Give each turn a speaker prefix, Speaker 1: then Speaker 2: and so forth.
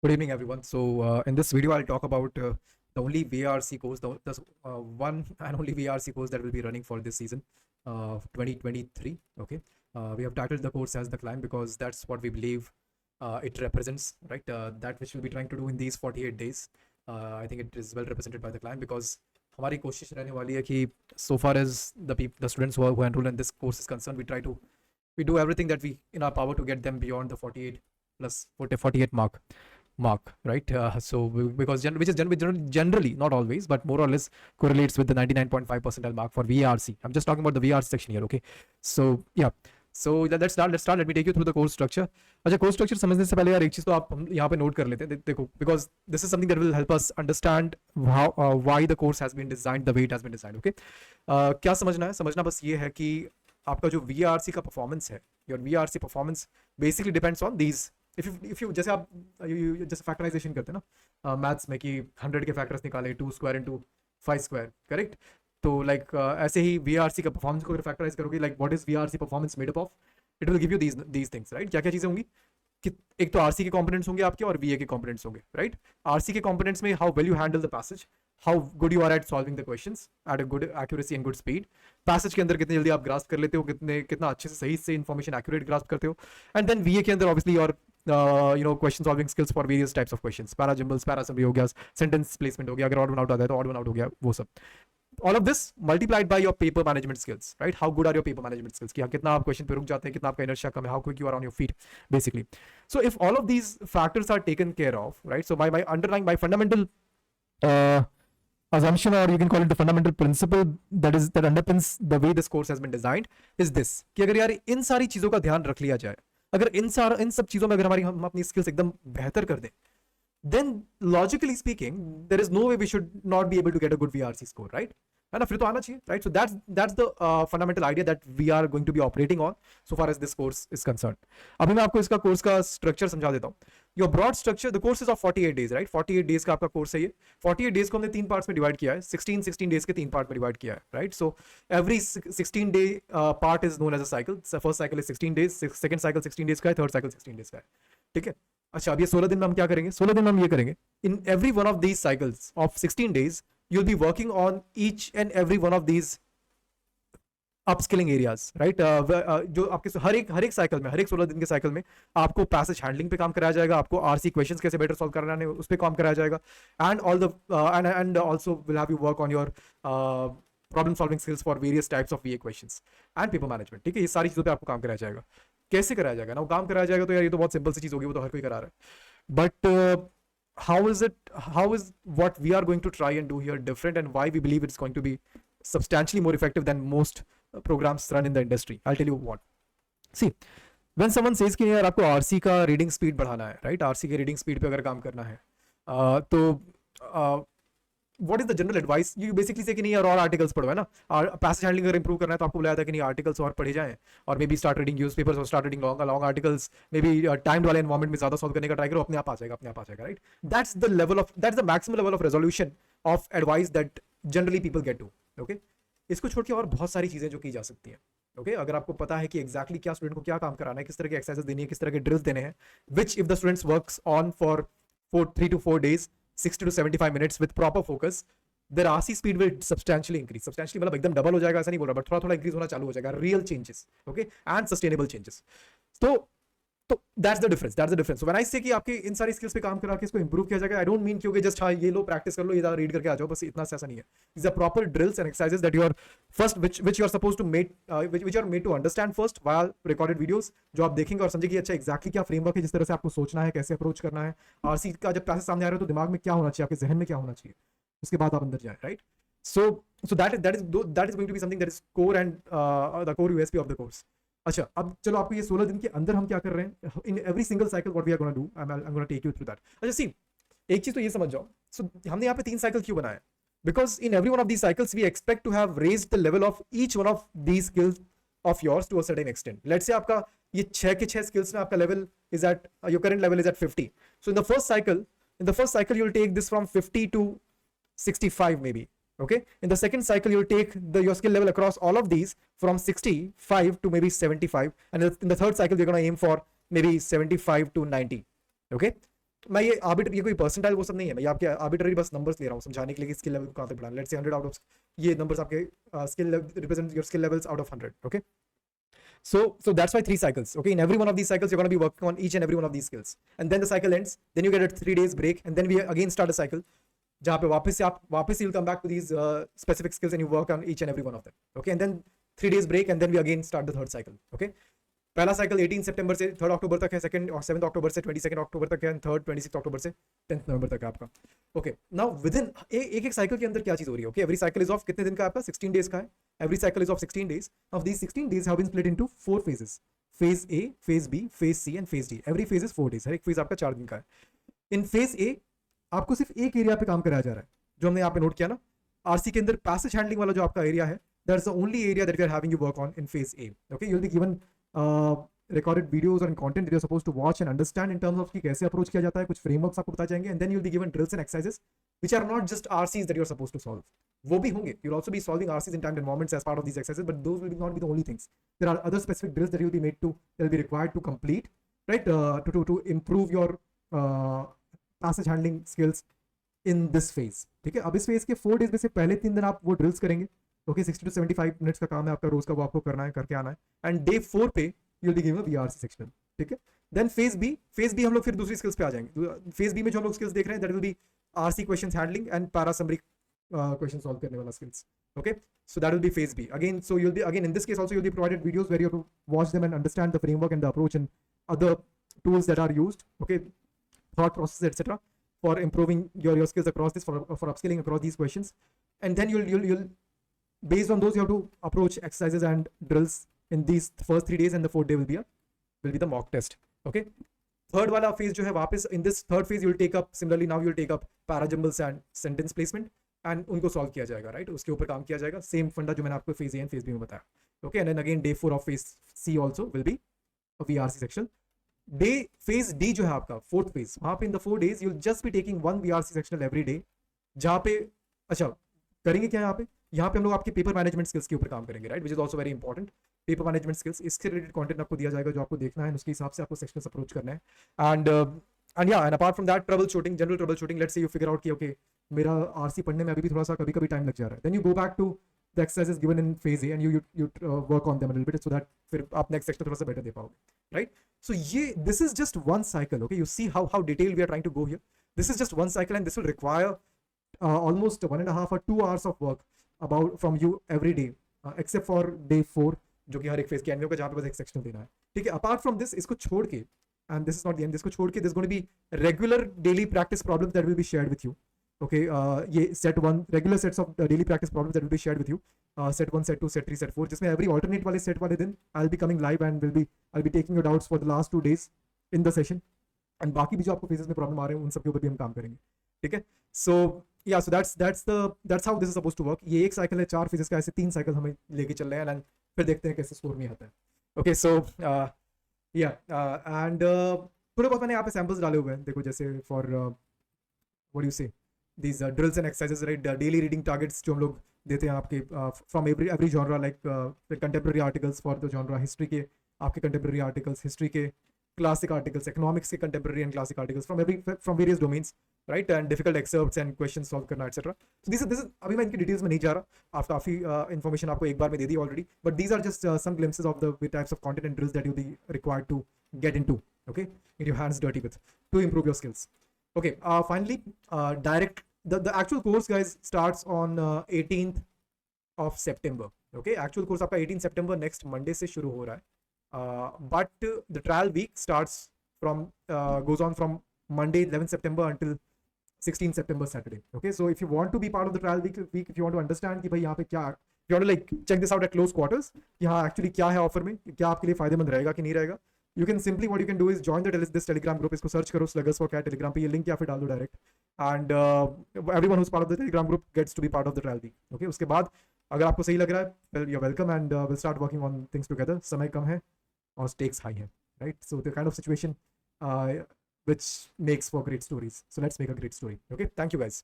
Speaker 1: Good evening, everyone. So, in this video, I'll talk about the only VARC course, the one and only VARC course that will be running for this season, 2023. Okay, we have titled the course as the climb because that's what we believe it represents, right? That which we'll be trying to do in these 48 days. I think it is well represented by the climb because हमारी कोशिश रहने वाली है कि so far as the students who enroll in this course is concerned, we do everything that we in our power to get them beyond the 48 plus 48 mark, right? Because generally, not always, but more or less correlates with the 99.5 percentile mark for VARC. I'm just talking about the VARC section here, okay? So yeah, so let's start. Let me take you through the course structure. अच्छा, course structure समझने से पहले यार एक चीज तो आप हम यहाँ पे नोट कर लेते हैं, देखो, because this is something that will help us understand why the course has been designed the way it has been designed, okay? क्या समझना है? समझना बस ये है कि आपका जो VARC का परफॉर्मेंस है, your VARC performance basically depends on these. if you जैसे आप जैसे फैक्टराइजेशन करते हैं ना मैथ्स में कि 100 के फैक्टर्स निकाले 2 स्क्वायर इंटू 5 स्क्वायर, करेक्ट? तो लाइक ऐसे ही VARC का परफॉर्मेंस को अगर फैक्टराइज करोगे, like what is VARC performance made up of, it will give you these things, right? क्या क्या चीजें होंगी कि एक तो RC के कंपोनेंट्स होंगे आपके और VA के कंपोनेंट्स होंगे, राइट? RC के कंपोनेंट्स में how well you handle the passage, how good you are at solving the questions at a good accuracy and good speed, passage के अंदर कितने जल्दी आप ग्रास्प कर लेते हो, कितना अच्छे से सही से इन्फॉर्मेशन एक्यूरेट ग्रास्प करते हो, एंड देन VA के अंदर ऑब्वियसली और question solving skills for various types of questions, para jumbles, para summary हो गया, सेंटेंस प्लेसमेंट हो गया, अगर ऑड वन आउट आता है तो ऑड वन आउट हो गया, वो सब. All of this multiplied by your paper management skills, right? How good are your paper management skills? कि कितना आप क्वेश्चन पे रुक जाते हैं, कितना आपका inertia कम है, how quick you are on your feet, basically. So if all of these factors are taken care of, right? So by underlying my fundamental assumption, or you can call it the fundamental principle that underpins the way this course has been designed, is this कि अगर यार इन सारी चीजों का ध्यान रख लिया जाए, अगर इन सब चीजों में अगर हम अपनी स्किल्स एकदम बेहतर कर दें, then logically speaking there is no way we should not be able to get a good VRC score, right? है ना? फिर तो आना चाहिए, right? So that's the fundamental idea that we are going to be operating on so far as this course is concerned. अभी मैं आपको इसका कोर्स का स्ट्रक्चर समझा देता हूँ. Your broad structure, the course is of 48 days, right? 48 days का आपका कोर्स है ये. 48 days को हमने 3 पार्ट्स में डिवाइड किया है, 16 days के 3 पार्ट में डिवाइड किया है, right? So every 16 day part is known as a cycle. So first cycle is 16 days, second cycle 16 days का है, third cycle 16 days का है, ठीक है? अच्छा, अब ये 16 दिन में हम क्या करेंगे? 16 दिन में हम ये करेंगे, in every one of these cycles of 16 days you'll be working on each and every one of these upskilling areas, right? जो आपके हर एक साइकिल में, हर एक 16 दिन के साइकिल में आपको पैसेज हैंडलिंग पे काम कराया जाएगा, आपको आरसी क्वेश्चंस कैसे बेटर सॉल्व करना है उस पे काम कराया जाएगा, and also will have you work on your problem solving skills for various types of वीए questions and paper management, ठीक है? ये सारी चीज़ों पे आपको काम कराया जाएगा. कैसे कराया जाएगा ना? वो काम कराया जाएगा तो यार ये तो बहुत सिंपल सी चीज़ होगी, वो तो हर कोई करा रहा है, but how is what we are going to try and do here different, and why we believe it's going to be substantially more effective than most programs run in the industry? I'll tell you what. See, when someone says कि यार आपको RC का reading speed बढ़ाना है, right? RC के reading speed पे अगर काम करना है, तो what is the general advice? You basically say कि नहीं यार और आर्टिकल्स पढ़ो, है ना? पैसेज हैंडलिंग अगर इंप्रूव करना है तो आपको बुलाया था कि नहीं आर्टिकल्स और पढ़े जाएं, और maybe start reading newspapers और start reading long articles, maybe timed वाले एनवायरमेंट में ज्यादा सॉल्व करने का ट्राई करो, अपने आप आ जाएगा, right? That's the maximum level of resolution of advice that generally people get to, okay? इसको छोड़ के और बहुत सारी चीजें जो की जा सकती हैं, ओके? अगर आपको पता है कि एग्जैक्टली क्या स्टूडेंट को क्या काम कराना है, किस तरह के एक्सरसाइज देनी है, किस तरह के ड्रिल्स देने हैं, which if the students works on for 3 to 4 days 60 to 75 minutes with proper focus, their RC speed will substantially increase. Substantially मतलब एकदम डबल हो जाएगा ऐसा नहीं बोल रहा, बट थोड़ा इंक्रीज होना चालू हो जाएगा, real changes, okay? And sustainable changes. तो that's the difference. So when I say कि आपके इन सारी स्किल्स पे काम करा के इसको इंप्रूव किया जाएगा, आई डोंट मीन क्योंकि जस्ट हाँ ये लो प्रैक्टिस कर लो, ये रीड करके आ जाओ, बस इतना से ऐसा नहीं है. these are proper drills and exercises that you are first which you are supposed to make which are made to understand first via recorded videos, जो आप देखेंगे और समझेंगे अच्छा एग्जैक्टली क्या फ्रेमवर्क है, जिस तरह से आपको सोचना है, कैसे अप्रोच करना है. आरसी का जब पैसे सामने आ रहे हो तो दिमाग में क्या होना चाहिए, आपके जहन में क्या होना चाहिए, उसके बाद आप अंदर जाए, right? So that is going to be something that is core and the core USP of the course. अच्छा, अब चलो आपको ये 16 दिन के अंदर हम क्या कर रहे हैं, in every single cycle what we are gonna do, I am gonna take you through that. अच्छा सी, एक चीज तो ये समझ जाओ, सो हमने यहाँ पे 3 साइकिल क्यों बनाया? Because in every one of these cycles we expect to have raised the level of each one of these skills of yours to a certain extent. Let's say आपका ये 6 के 6 स्किल्स में आपका level is at, your current level is at 50. So in the first cycle you will take this from 50 to 65 maybe. Okay, in the second cycle you'll take your skill level across all of these from 65 to maybe 75, and in the third cycle we're going to aim for maybe 75 to 90. Okay, मैं ये arbitrary, ये कोई percentile वो सब नहीं है, मैं ये आपके आर्बिट्ररी बस नंबर्स ले रहा हूँ समझाने के लिए कि स्किल लेवल को कहाँ तक बढ़ाना। लेट्स से 100 आउट ऑफ, ये नंबर्स आपके skill represent your skill levels out of 100, okay. So that's why 3 cycles. Okay, in every one of these cycles, you're going to be working on each and every one of these skills, and then the cycle ends. Then you get a 3 days break, and then we again start a cycle. जहाँ पे वापस you'll come back to these specific skills and you work on each and every one of them. Okay, and then 3 days break, and then we again start the third cycle. Okay, पहला cycle 18 सितंबर से 3 अक्टूबर तक है, second और 7 अक्टूबर से 22 अक्टूबर तक है, third 26 अक्टूबर से 10 नवंबर तक है आपका। ओके, नाउ विद इन एक एक साइकिल के अंदर क्या चीज हो रही है। Okay, every cycle is of कितने दिन का आपका 16 डेज का है। Every cycle is of 16 days. Of these 16 days have been split into 4 phases, phase A, phase B, phase C and phase D. Every phase is 4 days, हर एक phase आपका 4 दिन का है। इन फेज ए आपको सिर्फ एक एरिया पे काम कराया जा रहा है, जो हमने यहाँ पे नोट किया ना, आरसी के अंदर पैसेज हैंडलिंग वाला जो आपका एरिया है, that's the only area that we are having you work on in phase A. Okay, you will be given recorded videos and content that you're supposed to watch and understand in terms of कि कैसे approach किया जाता है, कुछ frameworks आपको बताए जाएंगे, and then you'll be given drills and exercises which are not just RCs that you're supposed to solve. वो भी होंगे, you'll also be solving RCs in timed environments as part of these exercises, but those will not be the only things. There are other specific drills that you'll be made to, they'll be required to complete, right, to improve your passage handling skills in this phase. ठीक है, अब इस phase के 4 days में से पहले 3 दिन आप वो drills करेंगे। ओके, 60 to 75 मिनट्स का काम है आपका रोज का, वो आपको करना है, करके आना है। एंड डे 4 पे you'll be given a VARC sectional, ठीक है। देन फेज बी हम लोग फिर दूसरी स्किल्स पे आ जाएंगे। फेज बी में जो हम लोग स्किल्स देख रहे हैं, that will be RC questions handling and para summary question solve करने वाला skills. Okay, so that will be phase B again. So you'll be again in this case also you'll be provided videos where you have to watch them and understand the framework and the approach and other tools that are used, okay, thought process etc., for improving your skills across this, for upskilling across these questions. And then you'll based on those you have to approach exercises and drills in these first 3 days, and the 4th day will be the mock test. Okay, third वाला phase जो है वापस, in this third phase you'll take up similarly, now you'll take up parajumbles and sentence placement and उनको solve किया जाएगा, right, उसके ऊपर काम किया जाएगा, सेम फंडा जो मैंने आपको phase A and phase B में बताया। Okay, and then again day 4 of phase C also will be a VRC section. Day phase D जो है आपका 4th phase, वहाँ पे in the 4 days you'll just be taking 1 VRC sectional every day, जहाँ पे अच्छा करेंगे क्या यहाँ पे हम लोग आपके पेपर मैनेजमेंट स्किल्स के ऊपर काम करेंगे, right, which is also very important. Paper management skills, इसके रिलेटेड कंटेंट आपको दिया जाएगा जो आपको देखना है, उसके हिसाब से आपको सेक्शंस अप्रोच करना है। And and apart from that trouble shooting, general trouble shooting, let's say you figure out कि ओके मेरा आरसी पढ़ने में अभी भी थोड़ा सा कभी टाइम लग जा रहा है, then you go back to the exercises given in phase A and you work on them a little bit, so that फिर आप नेक्स्ट सेक्शन थोड़ा सा बेटर दे पाओगे, राइट। सो ये this is just one cycle. Okay, you see how detail we are trying to go here. This is just one cycle and this will require almost 1.5 or 2 hours of work about from you every day, except for day 4 जो कि हर एक phase के and में होगा, जहाँ पे बस एक सेक्शन देना है, ठीक है। अपार्ट फ्रॉम दिस, इसको छोड़ के, and this is not the end, इसको छोड़ के this going to be regular daily practice problems that will be shared with you. Okay, ये set 1 regular sets of daily practice problems that will be shared with you, set 1, set 2, set 3, set 4, जिसमें every alternate वाले set वाले दिन I will be coming live and I will be taking your doubts for the last 2 days in the session, and बाकी भी जो आपको phases में problem आ रहे हैं उन सब के ऊपर भी हम काम करेंगे, ठीक है। सो या सो that's how this is supposed to work. ये एक साइकिल है 4 फेजेस का, ऐसे 3 साइकिल हमें लेके चल रहे हैं एंड फिर देखते हैं कैसे स्कोर में आता है। ओके, सो या एंड थोड़े बहुत मैंने यहाँ पे सैम्पल्स डाले हुए हैं, देखो जैसे for what you say these drills and exercises, right, daily reading targets जो हम लोग देते हैं आपके from every genre, like contemporary articles for the genre, history के आपके कंटेम्प्रेरी आर्टिकल्स, हिस्ट्री के क्लासिक आर्टिकल्स, इकोनॉमिक्स के contemporary and classic articles from various domains, right, and difficult excerpts and question solve करना एक्सेट्रा। सो दिस इज अभी मैं इनकी details में नहीं जा रहा, आप काफी इन्फॉर्मेशन आपको एक बार में दे दी already, but these are just some glimpses of the types of content and drills that you be required to get into, okay, get your hands dirty with to improve your skills. Okay, finally, the actual course, guys, starts on 18th of September. Okay, actual course आपका 18 September next Monday से शुरू हो रहा है, but the trial week starts from goes on from Monday 11 September until 16 September Saturday. Okay, so if you want to be part of the trial week, if you want to understand कि भाई यहाँ पे क्या, if you want to like check this out at close quarters, यहाँ actually क्या है offer में, क्या आपके लिए फायदेमंद रहेगा कि नहीं रहेगा, you can simply, what you can do is join this telegram group, इसको सर्च करो Sluggers for Cat telegram पे, ये लिंक या फिर डाल दो direct, and everyone who's part of the telegram group gets to be part of the trial week. Okay, उसके बाद अगर आपको सही लग रहा है, well, you're welcome and we'll start working on things together. समय कम है और stakes high है, right, so the kind of situation which makes for great stories, so let's make a great story. Okay, thank you guys.